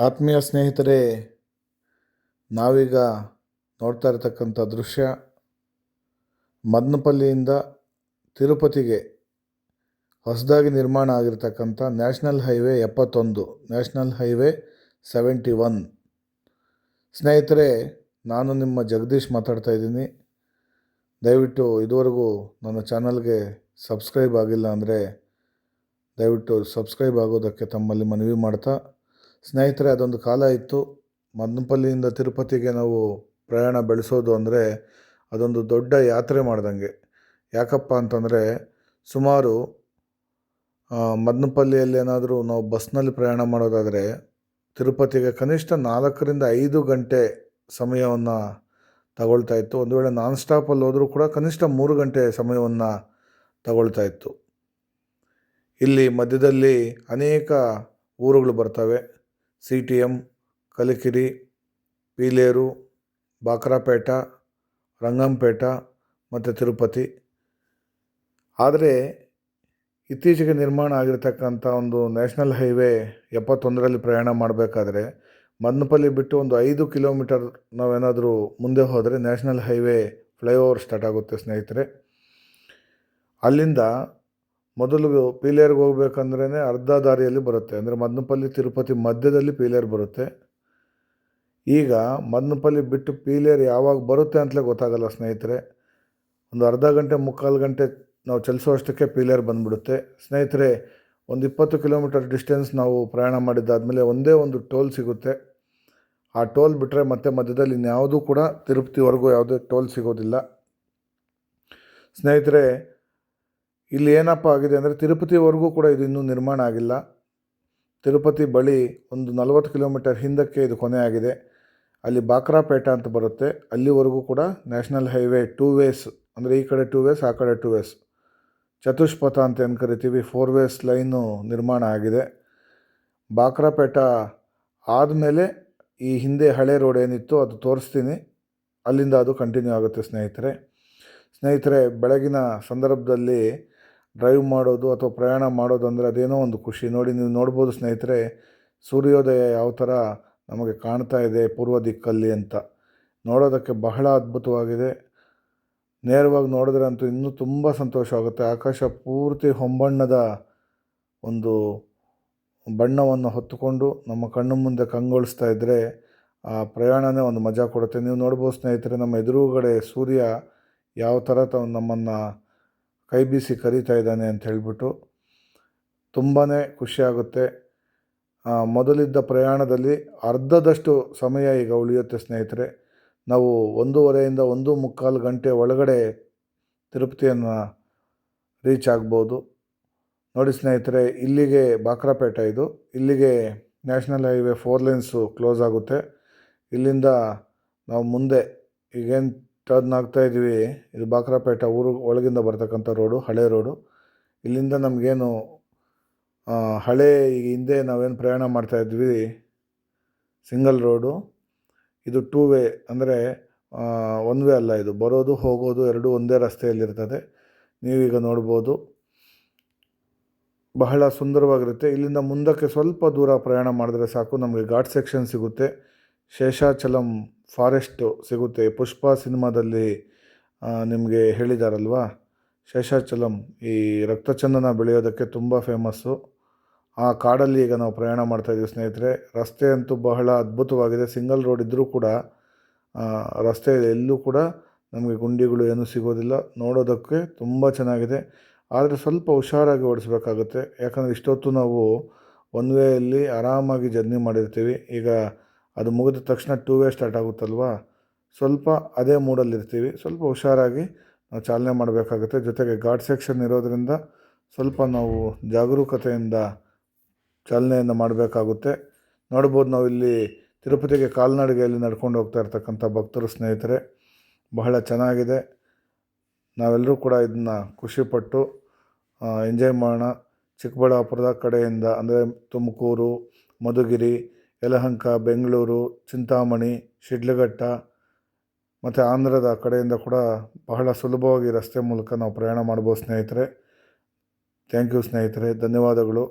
ಆತ್ಮೀಯ ಸ್ನೇಹಿತರೆ, ನಾವೀಗ ನೋಡ್ತಾ ಇರತಕ್ಕಂಥ ದೃಶ್ಯ ಮದನಪಲ್ಲಿಯಿಂದ ತಿರುಪತಿಗೆ ಹೊಸದಾಗಿ ನಿರ್ಮಾಣ ಆಗಿರ್ತಕ್ಕಂಥ ನ್ಯಾಷನಲ್ ಹೈವೇ 71, ನ್ಯಾಷನಲ್ ಹೈವೇ 71. ಸ್ನೇಹಿತರೆ, ನಾನು ನಿಮ್ಮ ಜಗದೀಶ್ ಮಾತಾಡ್ತಾ ಇದ್ದೀನಿ. ದಯವಿಟ್ಟು ಇದುವರೆಗೂ ನನ್ನ ಚಾನಲ್ಗೆ ಸಬ್ಸ್ಕ್ರೈಬ್ ಆಗಿಲ್ಲ ಅಂದರೆ ದಯವಿಟ್ಟು ಸಬ್ಸ್ಕ್ರೈಬ್ ಆಗೋದಕ್ಕೆ ತಮ್ಮಲ್ಲಿ ಮನವಿ ಮಾಡ್ತಾ, ಸ್ನೇಹಿತರೆ, ಅದೊಂದು ಕಾಲ ಇತ್ತು. ಮದನಪಲ್ಲಿಯಿಂದ ತಿರುಪತಿಗೆ ನಾವು ಪ್ರಯಾಣ ಬೆಳೆಸೋದು ಅಂದರೆ ಅದೊಂದು ದೊಡ್ಡ ಯಾತ್ರೆ ಮಾಡ್ದಂಗೆ. ಯಾಕಪ್ಪ ಅಂತಂದರೆ ಸುಮಾರು ಮದನಪಲ್ಲಿಯಲ್ಲಿ ಏನಾದರೂ ನಾವು ಬಸ್ನಲ್ಲಿ ಪ್ರಯಾಣ ಮಾಡೋದಾದರೆ ತಿರುಪತಿಗೆ ಕನಿಷ್ಠ 4ರಿಂದ 5 ಗಂಟೆ ಸಮಯವನ್ನು ತಗೊಳ್ತಾ ಇತ್ತು. ಒಂದು ವೇಳೆ ನಾನ್ ಸ್ಟಾಪಲ್ಲಿ ಹೋದರೂ ಕೂಡ ಕನಿಷ್ಠ 3 ಗಂಟೆ ಸಮಯವನ್ನು ತಗೊಳ್ತಾ ಇತ್ತು. ಇಲ್ಲಿ ಮಧ್ಯದಲ್ಲಿ ಅನೇಕ ಊರುಗಳು ಬರ್ತವೆ. CTM, ಕಲಿಕಿರಿ, ಪೀಲೇರು, ಬಾಕ್ರಾಪೇಟ, ರಂಗಂಪೇಟ ಮತ್ತು ತಿರುಪತಿ. ಆದರೆ ಇತ್ತೀಚೆಗೆ ನಿರ್ಮಾಣ ಆಗಿರ್ತಕ್ಕಂಥ ಒಂದು ನ್ಯಾಷನಲ್ ಹೈವೇ 71ರಲ್ಲಿ ಪ್ರಯಾಣ ಮಾಡಬೇಕಾದ್ರೆ ಮದನಪಲ್ಲಿ ಬಿಟ್ಟು ಒಂದು 5 ಕಿಲೋಮೀಟರ್ ನಾವೇನಾದರೂ ಮುಂದೆ ಹೋದರೆ ನ್ಯಾಷನಲ್ ಹೈವೇ ಫ್ಲೈಓವರ್ ಸ್ಟಾರ್ಟ್ ಆಗುತ್ತೆ ಸ್ನೇಹಿತರೆ. ಅಲ್ಲಿಂದ ಮೊದಲು ಪೀಲೇರ್ಗೆ ಹೋಗ್ಬೇಕಂದ್ರೇ ಅರ್ಧ ದಾರಿಯಲ್ಲಿ ಬರುತ್ತೆ. ಅಂದರೆ ಮದನಪಲ್ಲಿ ತಿರುಪತಿ ಮಧ್ಯದಲ್ಲಿ ಪೀಲೇರ್ ಬರುತ್ತೆ. ಈಗ ಮದನಪಲ್ಲಿ ಬಿಟ್ಟು ಪೀಲೇರ್ ಯಾವಾಗ ಬರುತ್ತೆ ಅಂತಲೇ ಗೊತ್ತಾಗಲ್ಲ ಸ್ನೇಹಿತರೆ. ಒಂದು ಅರ್ಧ ಗಂಟೆ 3/4 ಗಂಟೆ ನಾವು ಚಲಿಸೋಷ್ಟಕ್ಕೆ ಪೀಲೇರ್ ಬಂದುಬಿಡುತ್ತೆ ಸ್ನೇಹಿತರೆ. ಒಂದು 20 ಕಿಲೋಮೀಟರ್ ಡಿಸ್ಟೆನ್ಸ್ ನಾವು ಪ್ರಯಾಣ ಮಾಡಿದ್ದಾದಮೇಲೆ ಒಂದೇ ಒಂದು ಟೋಲ್ ಸಿಗುತ್ತೆ. ಆ ಟೋಲ್ ಬಿಟ್ಟರೆ ಮತ್ತೆ ಮಧ್ಯದಲ್ಲಿ ಇನ್ಯಾವುದೂ ಕೂಡ ತಿರುಪತಿವರೆಗೂ ಯಾವುದೇ ಟೋಲ್ ಸಿಗೋದಿಲ್ಲ ಸ್ನೇಹಿತರೆ. ಇಲ್ಲಿ ಏನಪ್ಪ ಆಗಿದೆ ಅಂದರೆ ತಿರುಪತಿವರೆಗೂ ಕೂಡ ಇದು ಇನ್ನೂ ನಿರ್ಮಾಣ ಆಗಿಲ್ಲ. ತಿರುಪತಿ ಬಳಿ ಒಂದು 40 ಕಿಲೋಮೀಟರ್ ಹಿಂದಕ್ಕೆ ಇದು ಕೊನೆ ಆಗಿದೆ. ಅಲ್ಲಿ ಬಾಕ್ರಾಪೇಟ ಅಂತ ಬರುತ್ತೆ. ಅಲ್ಲಿವರೆಗೂ ಕೂಡ ನ್ಯಾಷನಲ್ ಹೈವೇ 2 ವೇಸ್, ಅಂದರೆ ಈ ಕಡೆ 2 ವೇಸ್, ಆ ಕಡೆ 2 ವೇಸ್, ಚತುಷ್ಪಥ ಅಂತ ಏನು ಕರಿತೀವಿ, 4 ವೇಸ್ ಲೈನು ನಿರ್ಮಾಣ ಆಗಿದೆ. ಬಾಕ್ರಾಪೇಟ ಆದಮೇಲೆ ಈ ಹಿಂದೆ ಹಳೆ ರೋಡ್ ಏನಿತ್ತು ಅದು ತೋರಿಸ್ತೀನಿ, ಅಲ್ಲಿಂದ ಅದು ಕಂಟಿನ್ಯೂ ಆಗುತ್ತೆ ಸ್ನೇಹಿತರೆ. ಬೆಳಗಿನ ಸಂದರ್ಭದಲ್ಲಿ ಡ್ರೈವ್ ಮಾಡೋದು ಅಥವಾ ಪ್ರಯಾಣ ಮಾಡೋದು ಅಂದರೆ ಅದೇನೋ ಒಂದು ಖುಷಿ. ನೋಡಿ, ನೀವು ನೋಡ್ಬೋದು ಸ್ನೇಹಿತರೆ, ಸೂರ್ಯೋದಯ ಯಾವ ಥರ ನಮಗೆ ಕಾಣ್ತಾ ಇದೆ ಪೂರ್ವ ದಿಕ್ಕಲ್ಲಿ ಅಂತ. ನೋಡೋದಕ್ಕೆ ಬಹಳ ಅದ್ಭುತವಾಗಿದೆ. ನೇರವಾಗಿ ನೋಡಿದ್ರೆ ಅಂತೂ ಇನ್ನೂ ತುಂಬ ಸಂತೋಷವಾಗುತ್ತೆ. ಆಕಾಶ ಪೂರ್ತಿ ಹೊಂಬಣ್ಣದ ಒಂದು ಬಣ್ಣವನ್ನು ಹೊತ್ತುಕೊಂಡು ನಮ್ಮ ಕಣ್ಣು ಮುಂದೆ ಕಂಗೊಳಿಸ್ತಾ ಇದ್ದರೆ ಆ ಪ್ರಯಾಣನೇ ಒಂದು ಮಜಾ ಕೊಡುತ್ತೆ. ನೀವು ನೋಡ್ಬೋದು ಸ್ನೇಹಿತರೆ, ನಮ್ಮ ಎದುರುಗಡೆ ಸೂರ್ಯ ಯಾವ ಥರ ನಮ್ಮನ್ನು ಕೈ ಬೀಸಿ ಕರೀತಾ ಇದ್ದಾನೆ ಅಂತ ಹೇಳಿಬಿಟ್ಟು ತುಂಬಾ ಖುಷಿಯಾಗುತ್ತೆ. ಮೊದಲಿದ್ದ ಪ್ರಯಾಣದಲ್ಲಿ ಅರ್ಧದಷ್ಟು ಸಮಯ ಈಗ ಉಳಿಯುತ್ತೆ ಸ್ನೇಹಿತರೆ. ನಾವು 1:15 1:45 ಗಂಟೆ ಒಳಗಡೆ ತಿರುಪತಿಯನ್ನು ರೀಚ್ ಆಗ್ಬೋದು. ನೋಡಿ ಸ್ನೇಹಿತರೆ, ಇಲ್ಲಿಗೆ ಬಾಕ್ರಾಪೇಟ, ಇಲ್ಲಿಗೆ ನ್ಯಾಷನಲ್ ಹೈವೇ 4 ಲೇನ್ಸು ಕ್ಲೋಸ್ ಆಗುತ್ತೆ. ಇಲ್ಲಿಂದ ನಾವು ಮುಂದೆ ಈಗೇನು ಟರ್ನ್ ಆಗ್ತಾಯಿದ್ದೀವಿ, ಇದು ಬಾಕ್ರಾಪೇಟ ಊರು ಒಳಗಿಂದ ಬರ್ತಕ್ಕಂಥ ರೋಡು, ಹಳೆ ರೋಡು. ಇಲ್ಲಿಂದ ನಮಗೇನು ಹಳೆ ಈಗ ಹಿಂದೆ ನಾವೇನು ಪ್ರಯಾಣ ಮಾಡ್ತಾಯಿದ್ವಿ ಸಿಂಗಲ್ ರೋಡು, ಇದು 2 ವೇ, ಅಂದರೆ 1 ವೇ ಅಲ್ಲ. ಇದು ಬರೋದು ಹೋಗೋದು ಎರಡೂ ಒಂದೇ ರಸ್ತೆಯಲ್ಲಿರ್ತದೆ. ನೀವೀಗ ನೋಡ್ಬೋದು, ಬಹಳ ಸುಂದರವಾಗಿರುತ್ತೆ. ಇಲ್ಲಿಂದ ಮುಂದಕ್ಕೆ ಸ್ವಲ್ಪ ದೂರ ಪ್ರಯಾಣ ಮಾಡಿದ್ರೆ ಸಾಕು, ನಮಗೆ ಘಾಟ್ ಸೆಕ್ಷನ್ ಸಿಗುತ್ತೆ, ಶೇಷಾಚಲಂ ಫಾರೆಸ್ಟು ಸಿಗುತ್ತೆ. ಪುಷ್ಪ ಸಿನಿಮಾದಲ್ಲಿ ನಿಮಗೆ ಹೇಳಿದಾರಲ್ವ, ಶೇಷಾಚಲಂ ಈ ರಕ್ತಚಂದನ ಬೆಳೆಯೋದಕ್ಕೆ ತುಂಬ ಫೇಮಸ್ಸು. ಆ ಕಾಡಲ್ಲಿ ಈಗ ನಾವು ಪ್ರಯಾಣ ಮಾಡ್ತಾಯಿದ್ದೀವಿ ಸ್ನೇಹಿತರೆ. ರಸ್ತೆ ಅಂತೂ ಬಹಳ ಅದ್ಭುತವಾಗಿದೆ. ಸಿಂಗಲ್ ರೋಡ್ ಇದ್ದರೂ ಕೂಡ ರಸ್ತೆ ಎಲ್ಲೂ ಕೂಡ ನಮಗೆ ಗುಂಡಿಗಳು ಏನೂ ಸಿಗೋದಿಲ್ಲ. ನೋಡೋದಕ್ಕೆ ತುಂಬ ಚೆನ್ನಾಗಿದೆ. ಆದರೆ ಸ್ವಲ್ಪ ಹುಷಾರಾಗಿ ಓಡಿಸ್ಬೇಕಾಗುತ್ತೆ. ಯಾಕಂದರೆ ಇಷ್ಟೊತ್ತು ನಾವು 1 ವೇಯಲ್ಲಿ ಆರಾಮಾಗಿ ಜರ್ನಿ ಮಾಡಿರ್ತೀವಿ. ಈಗ ಅದು ಮುಗಿದ ತಕ್ಷಣ 2 ವೇ ಸ್ಟಾರ್ಟ್ ಆಗುತ್ತಲ್ವ, ಸ್ವಲ್ಪ ಅದೇ ಮೂಡಲ್ಲಿರ್ತೀವಿ. ಸ್ವಲ್ಪ ಹುಷಾರಾಗಿ ನಾವು ಚಾಲನೆ ಮಾಡಬೇಕಾಗುತ್ತೆ. ಜೊತೆಗೆ ಘಾಟ್ ಸೆಕ್ಷನ್ ಇರೋದರಿಂದ ಸ್ವಲ್ಪ ನಾವು ಜಾಗರೂಕತೆಯಿಂದ ಚಾಲನೆಯನ್ನು ಮಾಡಬೇಕಾಗುತ್ತೆ. ನೋಡ್ಬೋದು, ನಾವಿಲ್ಲಿ ತಿರುಪತಿಗೆ ಕಾಲ್ನಡಿಗೆಯಲ್ಲಿ ನಡ್ಕೊಂಡು ಹೋಗ್ತಾ ಇರ್ತಕ್ಕಂಥ ಭಕ್ತರು ಸ್ನೇಹಿತರೆ. ಬಹಳ ಚೆನ್ನಾಗಿದೆ. ನಾವೆಲ್ಲರೂ ಕೂಡ ಇದನ್ನು ಖುಷಿಪಟ್ಟು ಎಂಜಾಯ್ ಮಾಡೋಣ. ಚಿಕ್ಕಬಳ್ಳಾಪುರದ ಕಡೆಯಿಂದ, ಅಂದರೆ ತುಮಕೂರು, ಮಧುಗಿರಿ, ಯಲಹಂಕ, ಬೆಂಗಳೂರು, ಚಿಂತಾಮಣಿ, ಶಿಡ್ಲಘಟ್ಟ ಮತ್ತು ಆಂಧ್ರದ ಕಡೆಯಿಂದ ಕೂಡ ಬಹಳ ಸುಲಭವಾಗಿ ರಸ್ತೆ ಮೂಲಕ ನಾವು ಪ್ರಯಾಣ ಮಾಡ್ಬೋದು ಸ್ನೇಹಿತರೆ. ಥ್ಯಾಂಕ್ ಯು ಸ್ನೇಹಿತರೆ, ಧನ್ಯವಾದಗಳು.